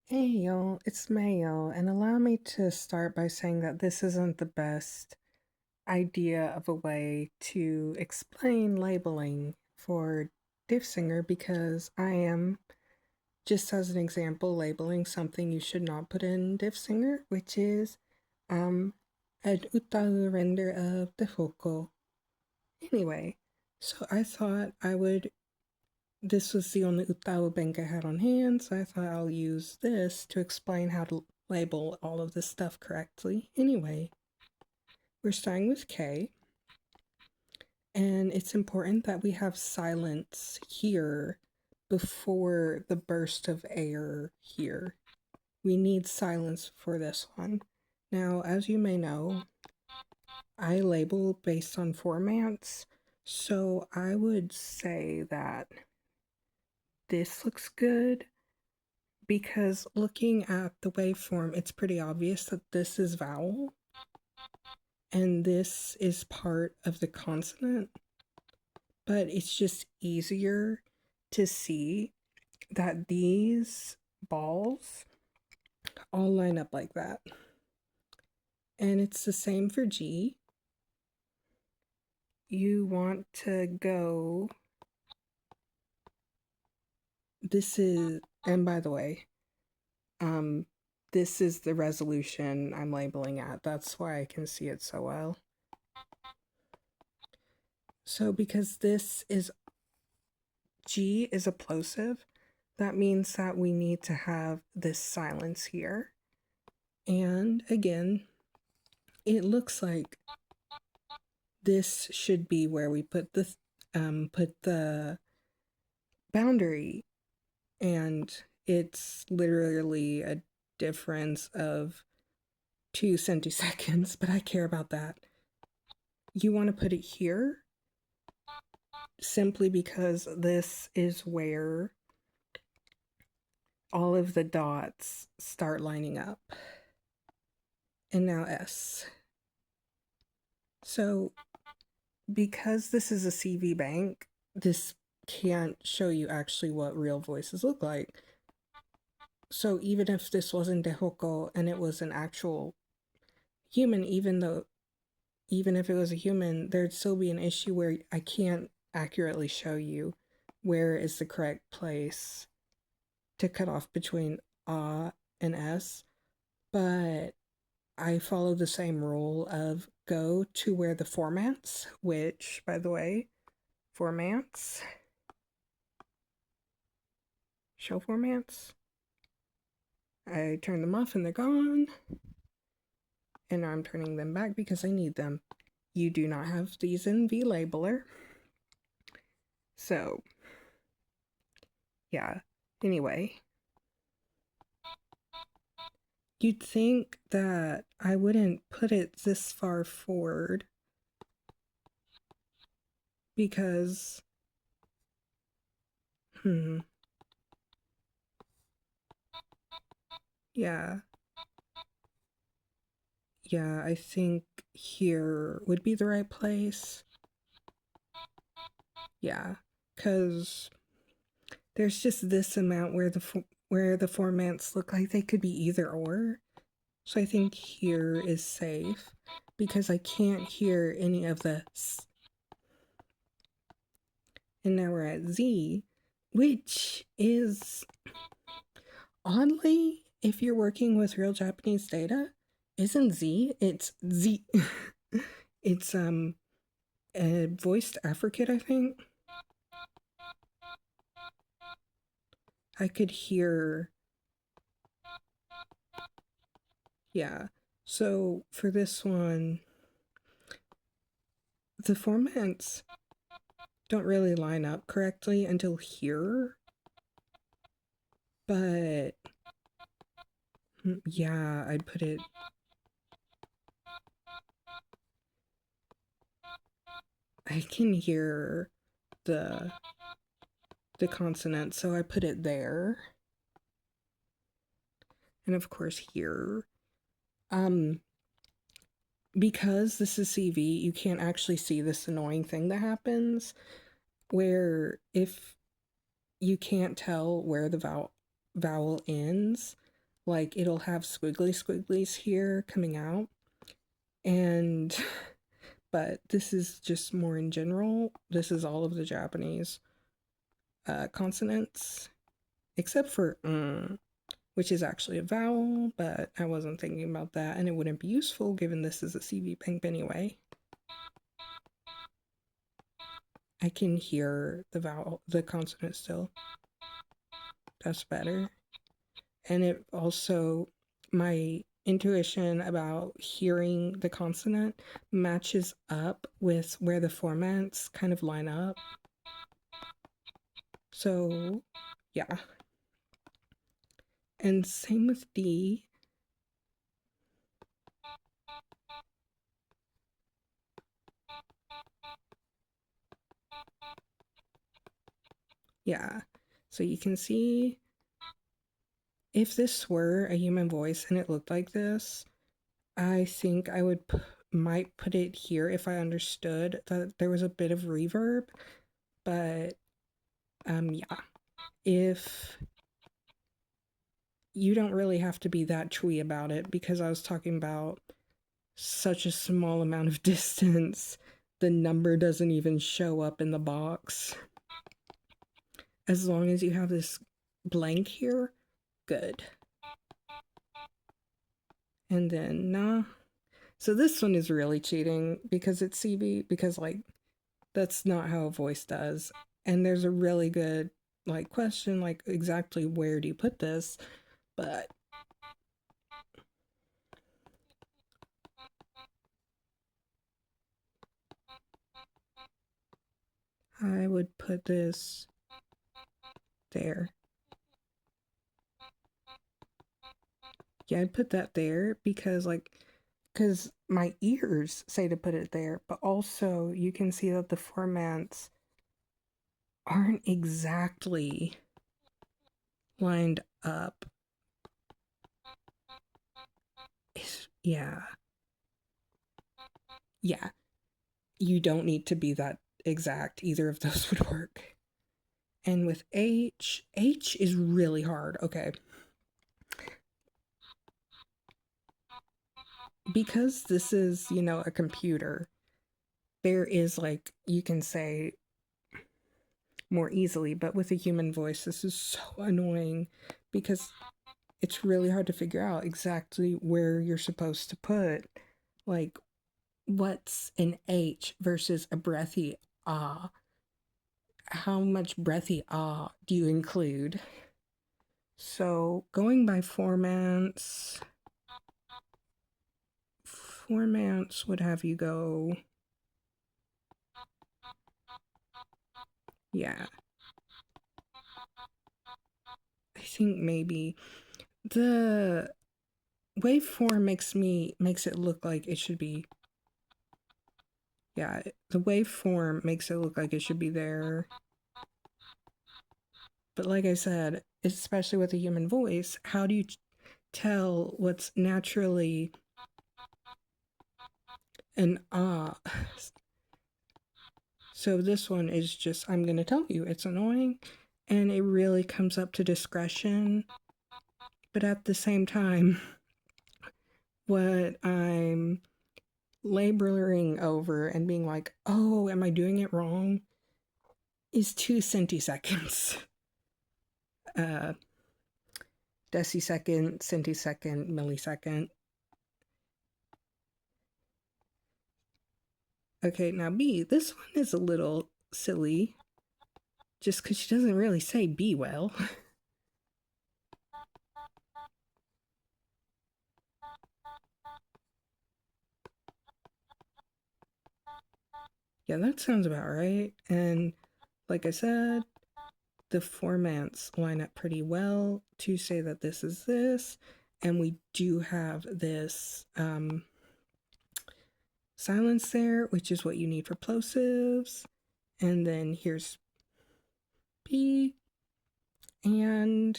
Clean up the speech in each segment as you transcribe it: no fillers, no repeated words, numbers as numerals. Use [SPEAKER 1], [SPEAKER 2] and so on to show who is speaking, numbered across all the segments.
[SPEAKER 1] Hey y'all, it's Mayo, and allow me to start by saying that this isn't the best idea of a way to explain labeling for Diffsinger because I am, just as an example, labeling something you should not put in Diffsinger, which is an utahu render of the foco. Anyway, so I thought this was the only utahu bank I had on hand, so I thought I'll use this to explain how to label all of this stuff correctly. Anyway, we're starting with K, and it's important that we have silence here before the burst of air here. We need silence for this one. Now, as you may know, I label based on formants, so I would say that this looks good because looking at the waveform, it's pretty obvious that this is vowel and this is part of the consonant, but it's just easier to see that these balls all line up like that. And it's the same for G. You want to go, this is, and by the way, this is the resolution I'm labeling at. That's why I can see it so well. So because this is, G is a plosive, that means that we need to have this silence here. And again, it looks like this should be where we put the boundary, and it's literally a difference of 2 centiseconds, but I care about that. You want to put it here simply because this is where all of the dots start lining up. And now S. So because this is a CV bank, this can't show you actually what real voices look like. So even if this wasn't Dehoko and it was an actual human, even if it was a human, there'd still be an issue where I can't accurately show you where is the correct place to cut off between A and S. But I follow the same rule of go to where the formants, which, by the way, formants, show formants. I turn them off and they're gone. And now I'm turning them back because I need them. You do not have these in VLabeler. So, yeah. Anyway, you'd think that I wouldn't put it this far forward because, yeah. Yeah, I think here would be the right place. Yeah, because there's just this amount where the formants look like they could be either or. So I think here is safe because I can't hear any of the s. And now we're at Z, which is oddly, if you're working with real Japanese data, isn't Z, it's Z. It's a voiced affricate, I think. I could hear, yeah. So for this one, the formants don't really line up correctly until here. But yeah, I'd put it, I can hear the consonant, so I put it there. And of course here. Because this is CV, you can't actually see this annoying thing that happens where if you can't tell where the vowel ends, like it'll have squigglies here coming out. And but this is just more in general. This is all of the Japanese consonants, except for which is actually a vowel, but I wasn't thinking about that, and it wouldn't be useful given this is a CV pimp anyway. I can hear the consonant still. That's better. And it also, my intuition about hearing the consonant matches up with where the formants kind of line up. So, yeah. And same with D. Yeah. So you can see if this were a human voice and it looked like this, I think I would might put it here if I understood that there was a bit of reverb. But yeah, if you don't really have to be that twee about it, because I was talking about such a small amount of distance, the number doesn't even show up in the box. As long as you have this blank here, good. And then nah. So this one is really cheating because it's CV, because like that's not how a voice does. And there's a really good like question, like exactly where do you put this? But I would put this there. Yeah, I'd put that there because my ears say to put it there, but also you can see that the formants aren't exactly lined up. Yeah. Yeah. You don't need to be that exact. Either of those would work. And with H is really hard. Okay. Because this is, a computer, there is like, you can say more easily, but with a human voice, this is so annoying because it's really hard to figure out exactly where you're supposed to put, like, what's an H versus a breathy ah. How much breathy ah do you include? So going by formants would have you go, yeah. I think maybe the waveform makes it look like it should be, yeah, the waveform makes it look like it should be there. But like I said, especially with a human voice, how do you tell what's naturally an ah? So this one is just, I'm going to tell you, it's annoying, and it really comes up to discretion. But at the same time, what I'm laboring over and being like, oh, am I doing it wrong? Is 2 centiseconds. Decisecond, centisecond, millisecond. Okay, now B, this one is a little silly, just because she doesn't really say B well. Yeah, that sounds about right. And like I said, the formants line up pretty well to say that this is this. And we do have this silence there, which is what you need for plosives. And then here's P. And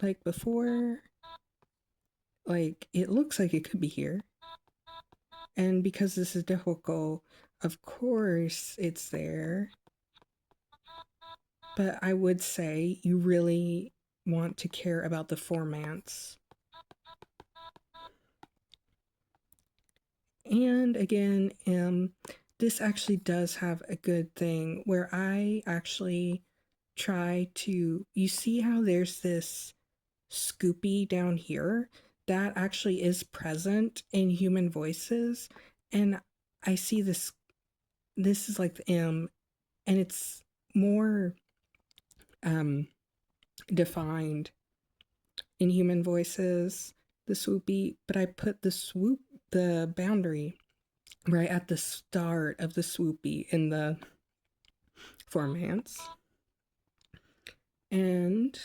[SPEAKER 1] like before, like it looks like it could be here. And because this is difficult, of course it's there. But I would say you really want to care about the formants. And again, this actually does have a good thing where I actually try to, you see how there's this scoopy down here? That actually is present in human voices. And I see this is like the M, and it's more um, defined in human voices, the swoopy, but I put the boundary right at the start of the swoopy in the formants. And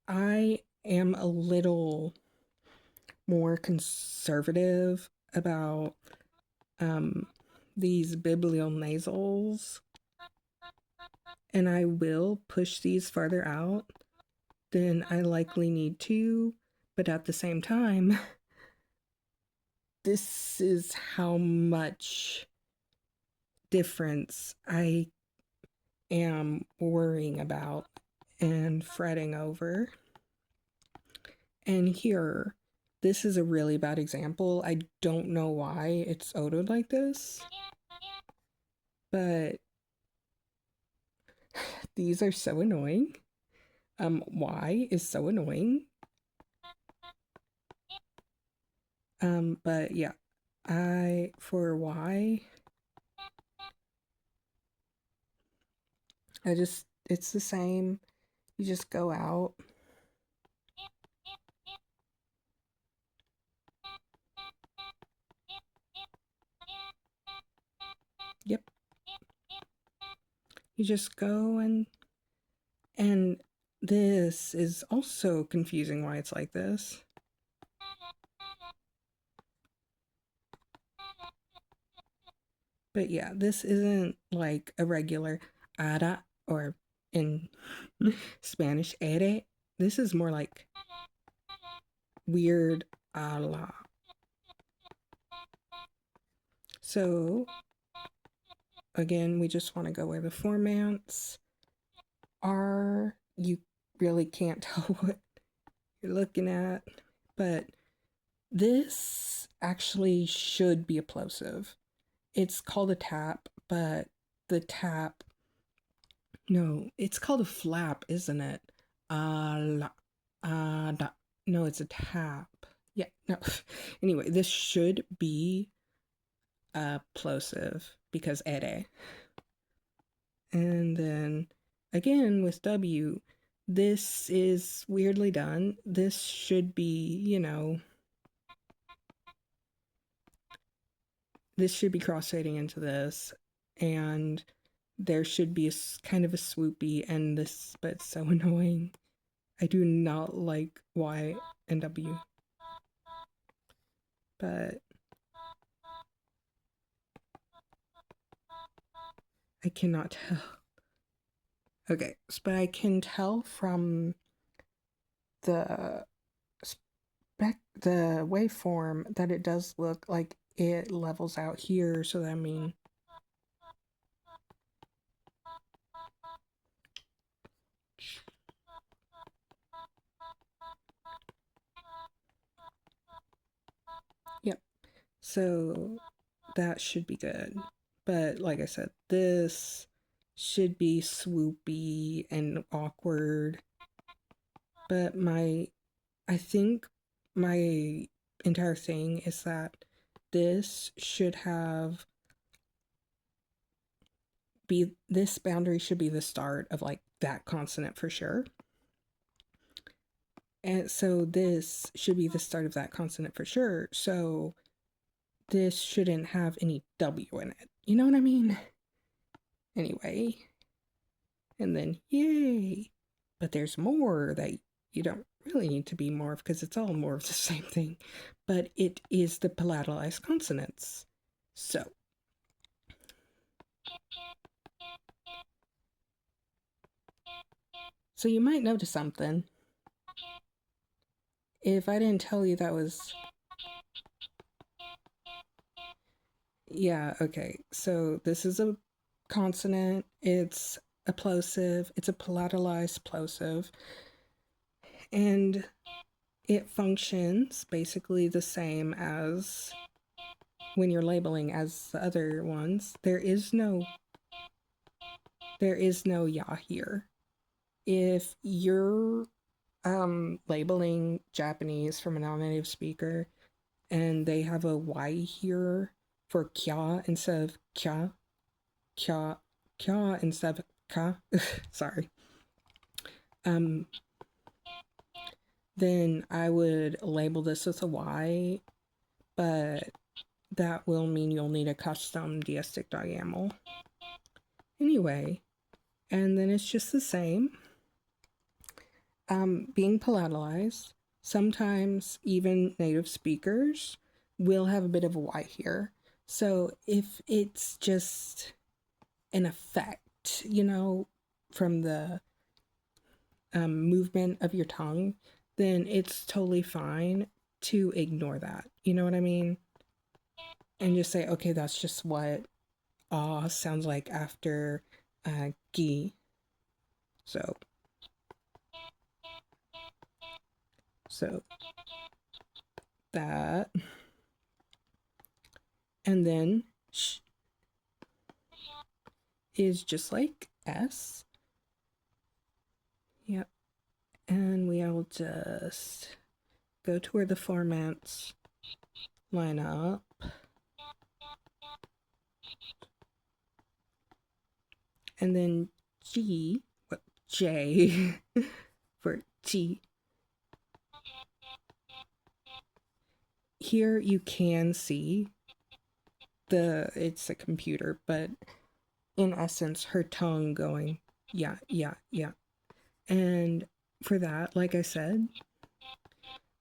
[SPEAKER 1] I am a little more conservative about um, these biblionasals, and I will push these farther out than I likely need to, but at the same time, this is how much difference I am worrying about and fretting over. And here, this is a really bad example. I don't know why it's oded like this, but these are so annoying. Y is so annoying. But yeah, for Y, it's the same. You just go out. Yep. You just go and this is also confusing why it's like this. But yeah, this isn't like a regular ada or in Spanish ere. This is more like weird ala. So again, we just want to go where the formants are. You really can't tell what you're looking at, but this actually should be a plosive. It's called a tap, but the tap, no, it's called a flap, isn't it? Da. No, it's a tap. Yeah, no. Anyway, this should be a plosive because ere. And then again with W, this is weirdly done. This should be, this should be cross-fading into this, and there should be a kind of a swoopy and this, but it's so annoying. I do not like Y and W. But I cannot tell. Okay, but I can tell from the the waveform that it does look like it levels out here, so that I mean yep. So that should be good. But like I said, this should be swoopy and awkward. But I think my entire thing is that this should have this boundary should be the start of like that consonant for sure. And so this should be the start of that consonant for sure. So this shouldn't have any W in it. You know what I mean? Anyway. And then, yay. But there's more that you don't really need to be more of because it's all more of the same thing. But it is the palatalized consonants. So you might notice something. If I didn't tell you that was... Yeah, okay. So this is a consonant. It's a plosive. It's a palatalized plosive. And it functions basically the same as when you're labeling as the other ones. There is no ya here. If you're labeling Japanese from a non-native speaker and they have a y here for kya instead of kya, kya instead of ka, sorry, then I would label this with a y, but that will mean you'll need a custom deistic diagonal. Anyway, and then it's just the same. Being palatalized, sometimes even native speakers will have a bit of a y here. So if it's just an effect, you know, from the movement of your tongue, then it's totally fine to ignore that. You know what I mean? And just say, okay, that's just what ah sounds like after gi. So that, and then sh is just like s. Yep. And we'll just go to where the formants line up. And then G, J for G. Here you can see it's a computer, but in essence, her tongue going, yeah, yeah, yeah. And for that, like I said,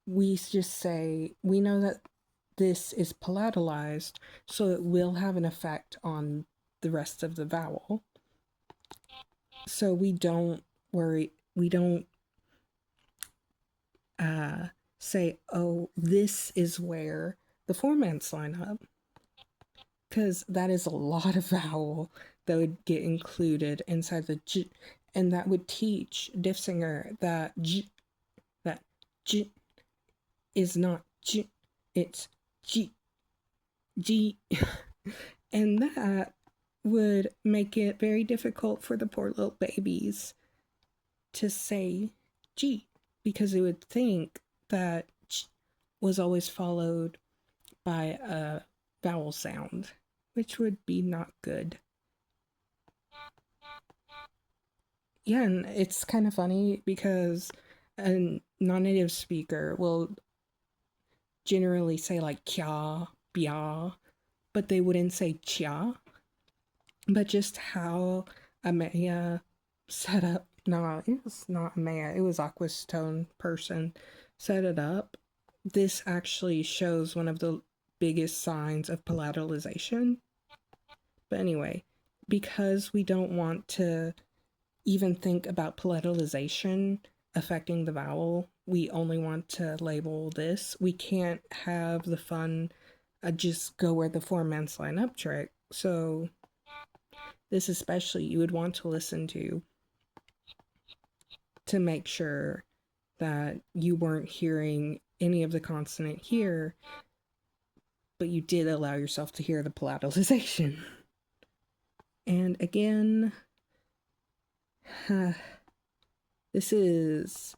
[SPEAKER 1] we just say, we know that this is palatalized, so it will have an effect on the rest of the vowel. So we don't worry, we don't say, oh, this is where the formants line up. Because that is a lot of vowel that would get included inside the J, and that would teach Diffsinger that J is not J, it's G. And that would make it very difficult for the poor little babies to say G, because they would think that J was always followed by a vowel sound, which would be not good. Yeah, and it's kind of funny because a non-native speaker will generally say like kya, bia, but they wouldn't say chia. But just how Amaya set up, no, it was not Amaya, it was Aquastone person set it up. This actually shows one of the biggest signs of palatalization. But anyway, because we don't want to even think about palatalization affecting the vowel, we only want to label this. We can't have the fun just go where the formants line up trick. So this especially you would want to listen to make sure that you weren't hearing any of the consonant here, but you did allow yourself to hear the palatalization. And again, this is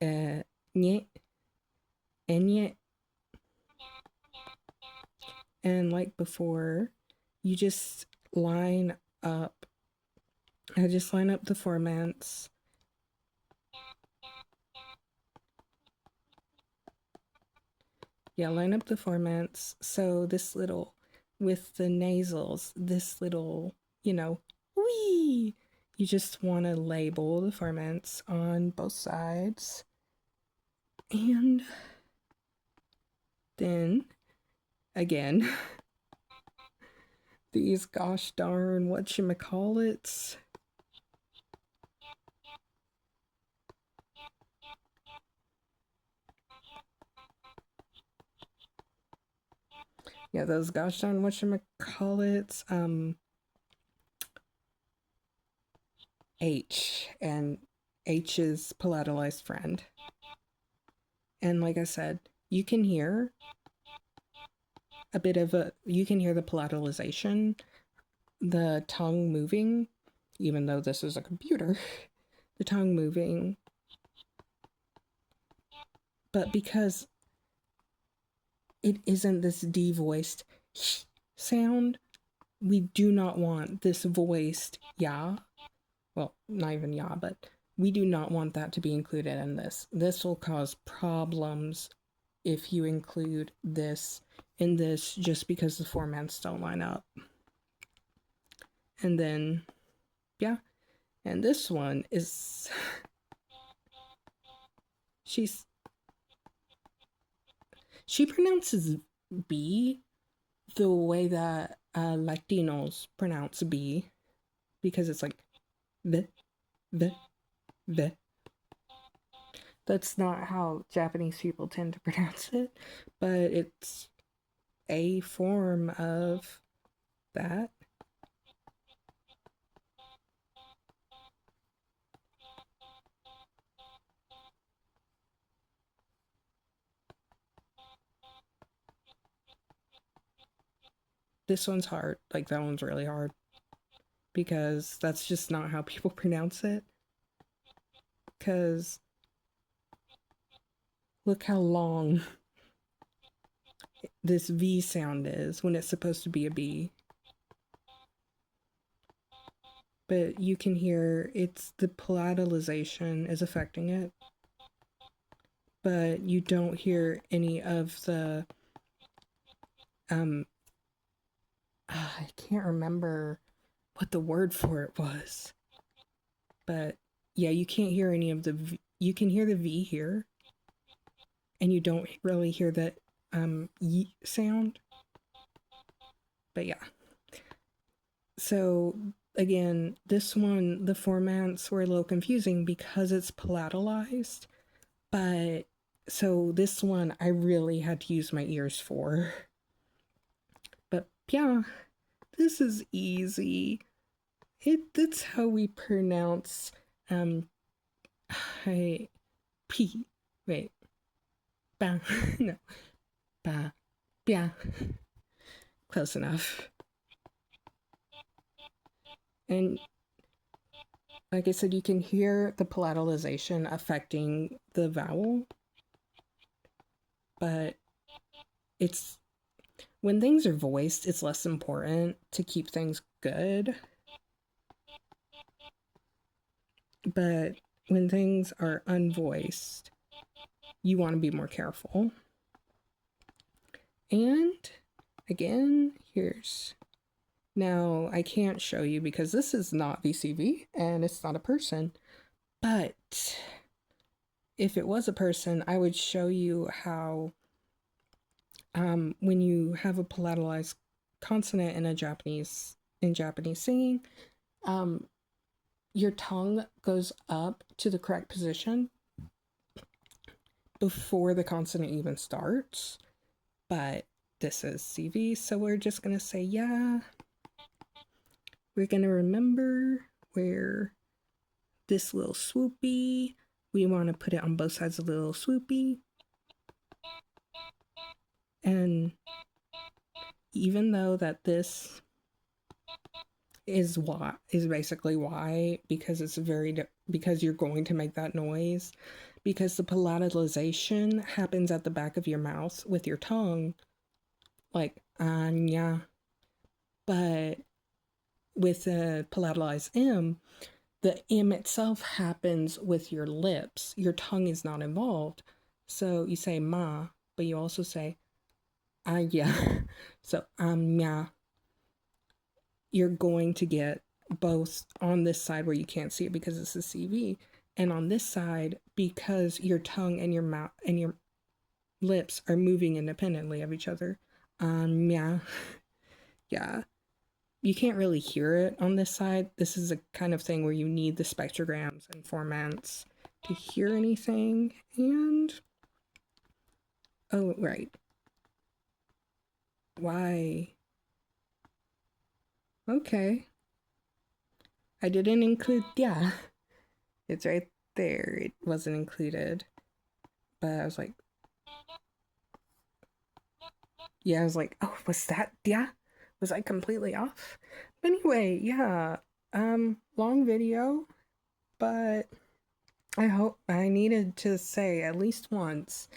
[SPEAKER 1] nye, enye. And like before, you just line up. I just line up the formants. Yeah, line up the formants. So this little, with the nasals, this little, you know, wee. You just want to label the formants on both sides. And then, again, these gosh darn whatchamacallits. Yeah, those gosh darn whatchamacallits. H, and H is palatalized friend. And like I said, you can hear you can hear the palatalization, the tongue moving, even though this is a computer, the tongue moving. But because it isn't this devoiced sound, we do not want this voiced ya. Well, not even ya, but we do not want that to be included in this. This will cause problems if you include this in this just because the formants don't line up. And then, yeah. And this one is she pronounces B the way that Latinos pronounce B, because it's like the. That's not how Japanese people tend to pronounce it, but it's a form of that. This one's hard. Like, that one's really hard because that's just not how people pronounce it. Because look how long this V sound is when it's supposed to be a B. But you can hear it's the palatalization is affecting it. But you don't hear any of the I can't remember what the word for it was. But yeah, you can't hear any of the V. You can hear the V here, and you don't really hear that Y sound. But yeah. So again, this one, the formants were a little confusing because it's palatalized. But so this one I really had to use my ears for. But yeah, this is easy. That's how we pronounce P. Wait. Ba. No. Ba. Yeah. Close enough. And like I said, you can hear the palatalization affecting the vowel. But it's when things are voiced, it's less important to keep things good. But when things are unvoiced, you want to be more careful. And again, here's now I can't show you because this is not VCV and it's not a person. But if it was a person, I would show you how when you have a palatalized consonant in Japanese singing, your tongue goes up to the correct position before the consonant even starts. But this is CV, so we're just gonna say yeah. We're gonna remember where this little swoopy, we want to put it on both sides of the little swoopy. And even though that this is basically why, because it's because you're going to make that noise, because the palatalization happens at the back of your mouth with your tongue, like anya. But with a palatalized M, the M itself happens with your lips. Your tongue is not involved. So you say ma, but you also say aya. So yeah. You're going to get both on this side where you can't see it because it's a CV, and on this side because your tongue and your mouth and your lips are moving independently of each other. Yeah. Yeah. You can't really hear it on this side. This is a kind of thing where you need the spectrograms and formants to hear anything. And oh, right. Why? Okay. I didn't include, yeah, it's right there. It wasn't included. But I was like, yeah, I was like, oh, was that, yeah? Was I completely off? But anyway, yeah, long video, but I hope I needed to say at least once,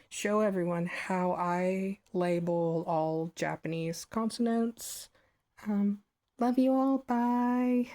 [SPEAKER 1] show everyone how I label all Japanese consonants. Um, love you all. Bye.